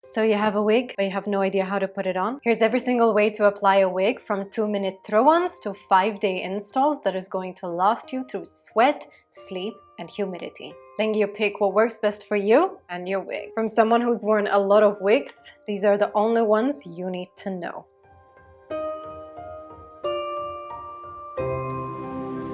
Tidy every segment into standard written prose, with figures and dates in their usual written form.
So you have a wig, but you have no idea how to put it on? Here's every single way to apply a wig, from 2-minute throw-ons to 5-day installs that is going to last you through sweat, sleep, and humidity. Then you pick what works best for you and your wig. From someone who's worn a lot of wigs, these are the only ones you need to know.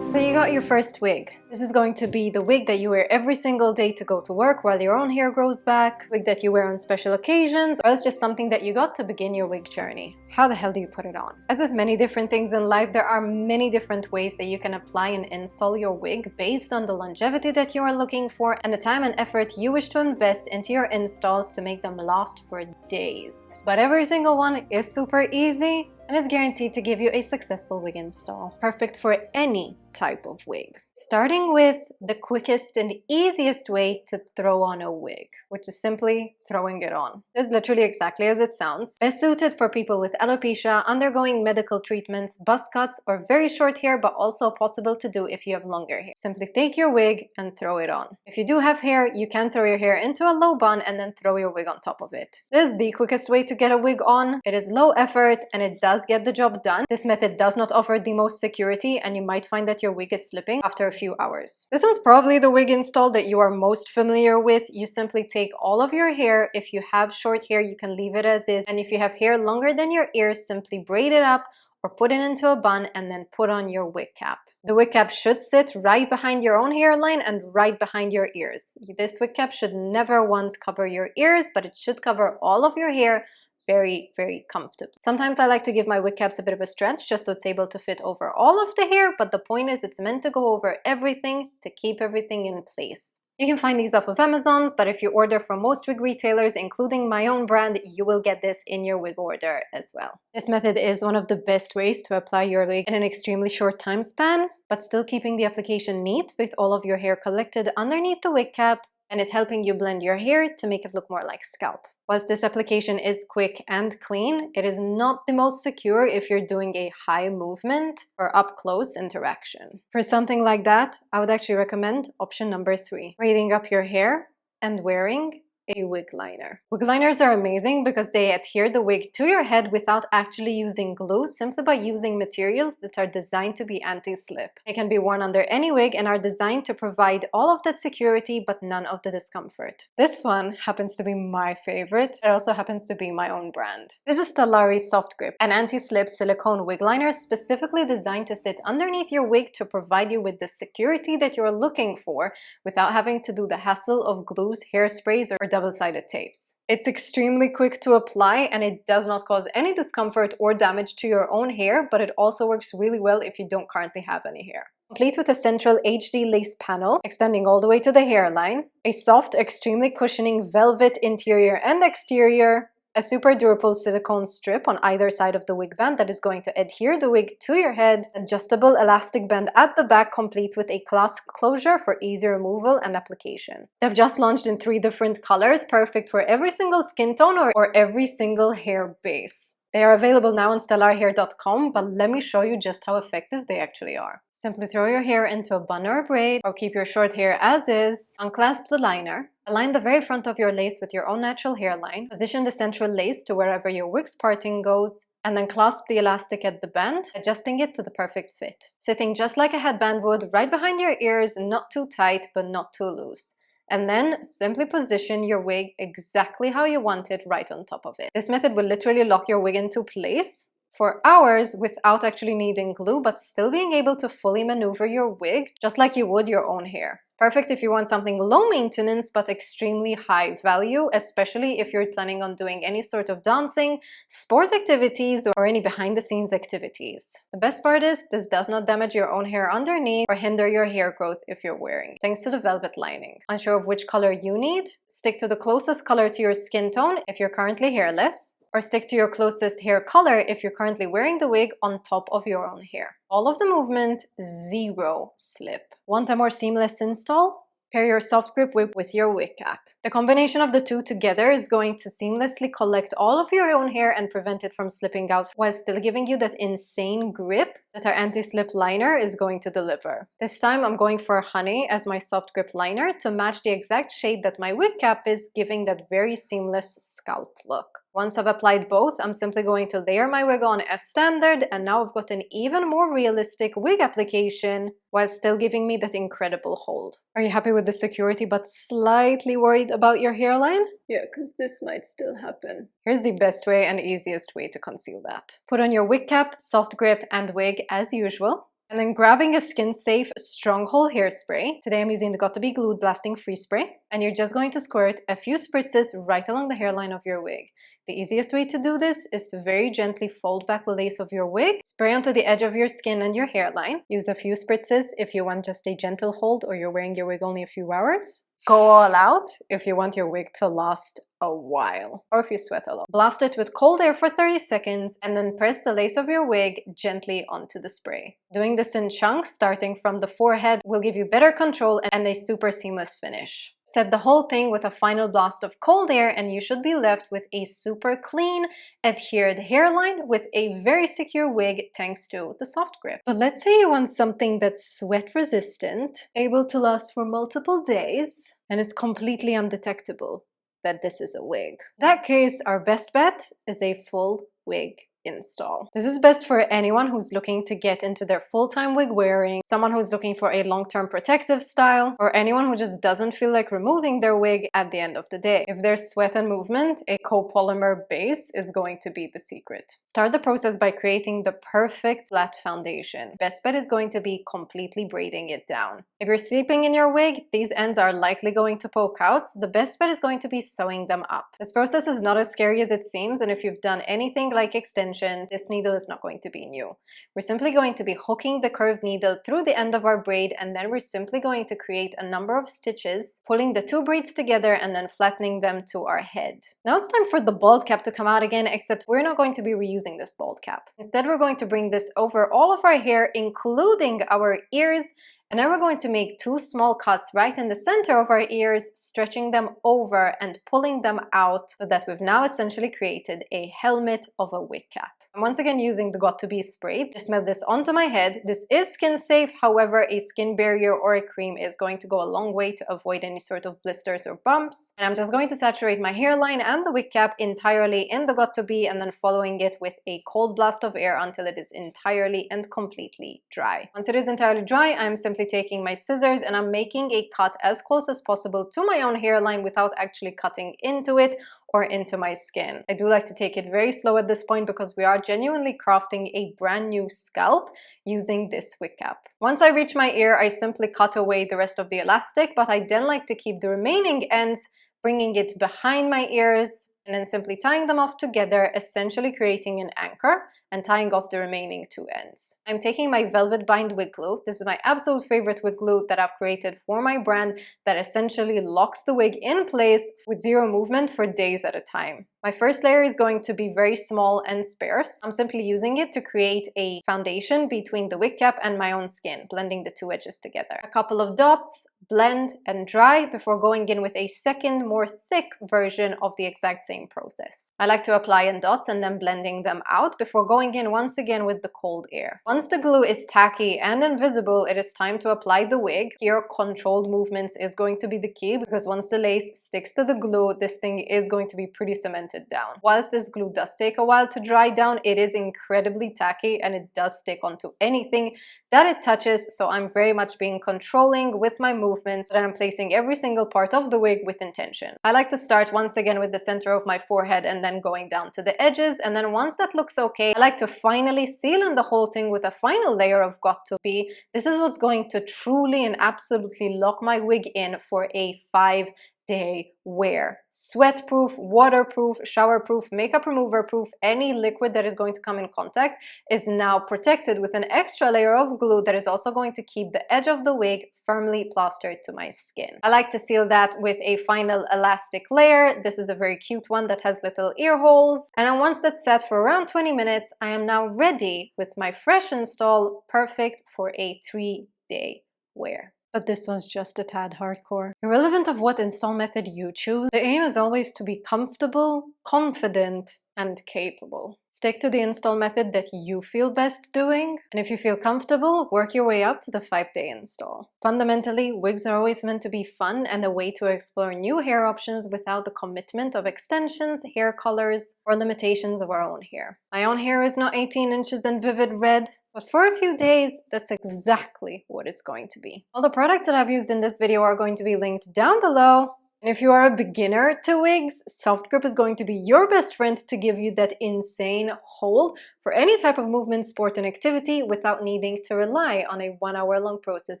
So you got your first wig. This is going to be the wig that you wear every single day to go to work while your own hair grows back, wig that you wear on special occasions, or it's just something that you got to begin your wig journey. How the hell do you put it on? As with many different things in life, there are many different ways that you can apply and install your wig based on the longevity that you are looking for and the time and effort you wish to invest into your installs to make them last for days. But every single one is super easy and is guaranteed to give you a successful wig install, perfect for any type of wig. Starting with the quickest and easiest way to throw on a wig, which is simply throwing it on. It's literally exactly as it sounds. Best suited for people with alopecia, undergoing medical treatments, buzz cuts, or very short hair, but also possible to do if you have longer hair. Simply take your wig and throw it on. If you do have hair, you can throw your hair into a low bun and then throw your wig on top of it. This is the quickest way to get a wig on. It is low effort and it does get the job done. This method does not offer the most security and you might find that your wig is slipping after a few hours. This was probably the wig install that you are most familiar with. You simply take all of your hair. If you have short hair, you can leave it as is. And if you have hair longer than your ears, simply braid it up or put it into a bun and then put on your wig cap. The wig cap should sit right behind your own hairline and right behind your ears. This wig cap should never once cover your ears, but it should cover all of your hair very, very comfortable. Sometimes I like to give my wig caps a bit of a stretch just so it's able to fit over all of the hair, but the point is it's meant to go over everything to keep everything in place. You can find these off of Amazon, but if you order from most wig retailers, including my own brand, you will get this in your wig order as well. This method is one of the best ways to apply your wig in an extremely short time span, but still keeping the application neat with all of your hair collected underneath the wig cap, and it's helping you blend your hair to make it look more like scalp. Whilst this application is quick and clean, it is not the most secure if you're doing a high movement or up-close interaction. For something like that, I would actually recommend option number 3, braiding up your hair and wearing a wig liner. Wig liners are amazing because they adhere the wig to your head without actually using glue, simply by using materials that are designed to be anti-slip. They can be worn under any wig and are designed to provide all of that security but none of the discomfort. This one happens to be my favorite. It also happens to be my own brand. This is Stella Soft Grip, an anti-slip silicone wig liner specifically designed to sit underneath your wig to provide you with the security that you're looking for without having to do the hassle of glues, hairsprays, or double-sided tapes. It's extremely quick to apply and it does not cause any discomfort or damage to your own hair, but it also works really well if you don't currently have any hair. Complete with a central HD lace panel extending all the way to the hairline, a soft, extremely cushioning velvet interior and exterior, a super durable silicone strip on either side of the wig band that is going to adhere the wig to your head, adjustable elastic band at the back complete with a clasp closure for easy removal and application. They've just launched in 3 different colors, perfect for every single skin tone or every single hair base. They are available now on stellarhair.com, but let me show you just how effective they actually are. Simply throw your hair into a bun or a braid, or keep your short hair as is, unclasp the liner, align the very front of your lace with your own natural hairline, position the central lace to wherever your wig's parting goes, and then clasp the elastic at the band, adjusting it to the perfect fit. Sitting just like a headband would, right behind your ears, not too tight but not too loose. And then simply position your wig exactly how you want it right on top of it. This method will literally lock your wig into place for hours without actually needing glue, but still being able to fully maneuver your wig just like you would your own hair. Perfect if you want something low maintenance but extremely high value, especially if you're planning on doing any sort of dancing, sport activities, or any behind the scenes activities. The best part is this does not damage your own hair underneath or hinder your hair growth if you're wearing it, thanks to the velvet lining. Unsure of which color you need? Stick to the closest color to your skin tone if you're currently hairless, or stick to your closest hair color if you're currently wearing the wig on top of your own hair. All of the movement, zero slip. Want a more seamless install? Pair your soft grip wig with your wig cap. The combination of the two together is going to seamlessly collect all of your own hair and prevent it from slipping out while still giving you that insane grip that our anti-slip liner is going to deliver. This time I'm going for Honey as my soft grip liner to match the exact shade that my wig cap is, giving that very seamless scalp look. Once I've applied both, I'm simply going to layer my wig on as standard, and now I've got an even more realistic wig application while still giving me that incredible hold. Are you happy with the security but slightly worried about your hairline? Yeah, because this might still happen. Here's the best way and easiest way to conceal that. Put on your wig cap, soft grip, and wig as usual. And then grabbing a skin-safe Stronghold hairspray. Today I'm using the Got2b Glued Blasting Free Spray. And you're just going to squirt a few spritzes right along the hairline of your wig. The easiest way to do this is to very gently fold back the lace of your wig, spray onto the edge of your skin and your hairline. Use a few spritzes if you want just a gentle hold or you're wearing your wig only a few hours. Go all out if you want your wig to last a while, or if you sweat a lot. Blast it with cold air for 30 seconds and then press the lace of your wig gently onto the spray. Doing this in chunks starting from the forehead will give you better control and a super seamless finish. Set the whole thing with a final blast of cold air and you should be left with a super clean, adhered hairline with a very secure wig thanks to the soft grip. But let's say you want something that's sweat resistant, able to last for multiple days, and is completely undetectable that this is a wig. In that case, our best bet is a full wig install. This is best for anyone who's looking to get into their full-time wig wearing, someone who's looking for a long-term protective style, or anyone who just doesn't feel like removing their wig at the end of the day. If there's sweat and movement, a copolymer base is going to be the secret. Start the process by creating the perfect flat foundation. Best bet is going to be completely braiding it down. If you're sleeping in your wig, these ends are likely going to poke out, so the best bet is going to be sewing them up. This process is not as scary as it seems, and if you've done anything like extensions, this needle is not going to be new. We're simply going to be hooking the curved needle through the end of our braid, and then we're simply going to create a number of stitches, pulling the two braids together and then flattening them to our head. Now it's time for the bald cap to come out again, except we're not going to be reusing this bald cap. Instead, we're going to bring this over all of our hair, including our ears, and then we're going to make two small cuts right in the center of our ears, stretching them over and pulling them out so that we've now essentially created a helmet of a wig cap. I'm once again using the Got2b spray to smell this onto my head. This is skin safe, however, a skin barrier or a cream is going to go a long way to avoid any sort of blisters or bumps. And I'm just going to saturate my hairline and the wig cap entirely in the Got2b and then following it with a cold blast of air until it is entirely and completely dry. Once it is entirely dry, I'm simply taking my scissors and I'm making a cut as close as possible to my own hairline without actually cutting into it or into my skin. I do like to take it very slow at this point because we are genuinely crafting a brand new scalp using this wig cap. Once I reach my ear, I simply cut away the rest of the elastic, but I then like to keep the remaining ends, bringing it behind my ears, and then simply tying them off together, essentially creating an anchor and tying off the remaining two ends. I'm taking my Velvet Bind wig glue. This is my absolute favorite wig glue that I've created for my brand that essentially locks the wig in place with zero movement for days at a time. My first layer is going to be very small and sparse. I'm simply using it to create a foundation between the wig cap and my own skin, blending the two edges together. A couple of dots, blend and dry before going in with a second, more thick version of the exact same process. I like to apply in dots and then blending them out before going in once again with the cold air. Once the glue is tacky and invisible, it is time to apply the wig. Here, controlled movements is going to be the key because once the lace sticks to the glue, this thing is going to be pretty cemented down. Whilst this glue does take a while to dry down, it is incredibly tacky and it does stick onto anything that it touches, so I'm very much being controlling with my movements, that I'm placing every single part of the wig with intention. I like to start once again with the center of my forehead and then going down to the edges, and then once that looks okay, I like to finally seal in the whole thing with a final layer of Got2b. This is what's going to truly and absolutely lock my wig in for a 5-day wear. Sweat-proof, waterproof, shower-proof, makeup remover-proof, any liquid that is going to come in contact is now protected with an extra layer of glue that is also going to keep the edge of the wig firmly plastered to my skin. I like to seal that with a final elastic layer. This is a very cute one that has little ear holes. And then once that's set for around 20 minutes, I am now ready with my fresh install, perfect for a 3-day wear. But this was just a tad hardcore. Irrelevant of what install method you choose, the aim is always to be comfortable, confident, and capable. Stick to the install method that you feel best doing, and if you feel comfortable, work your way up to the 5-day install. Fundamentally, wigs are always meant to be fun and a way to explore new hair options without the commitment of extensions, hair colors, or limitations of our own hair. My own hair is not 18 inches and vivid red, but for a few days, that's exactly what it's going to be. All the products that I've used in this video are going to be linked down below. And if you are a beginner to wigs, Soft Grip is going to be your best friend to give you that insane hold for any type of movement, sport, and activity without needing to rely on a 1-hour-long process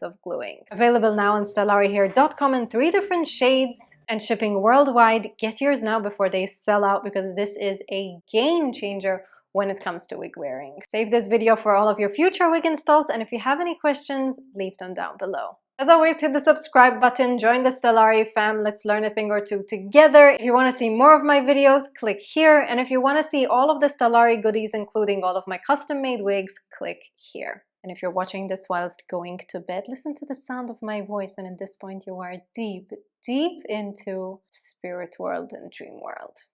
of gluing. Available now on stellarihair.com in 3 different shades and shipping worldwide. Get yours now before they sell out, because this is a game changer when it comes to wig wearing. Save this video for all of your future wig installs, and if you have any questions, leave them down below. As always, hit the subscribe button, join the Stellari fam, let's learn a thing or two together. If you want to see more of my videos, click here. And if you want to see all of the Stellari goodies, including all of my custom-made wigs, click here. And if you're watching this whilst going to bed, listen to the sound of my voice, and at this point you are deep, deep into spirit world and dream world.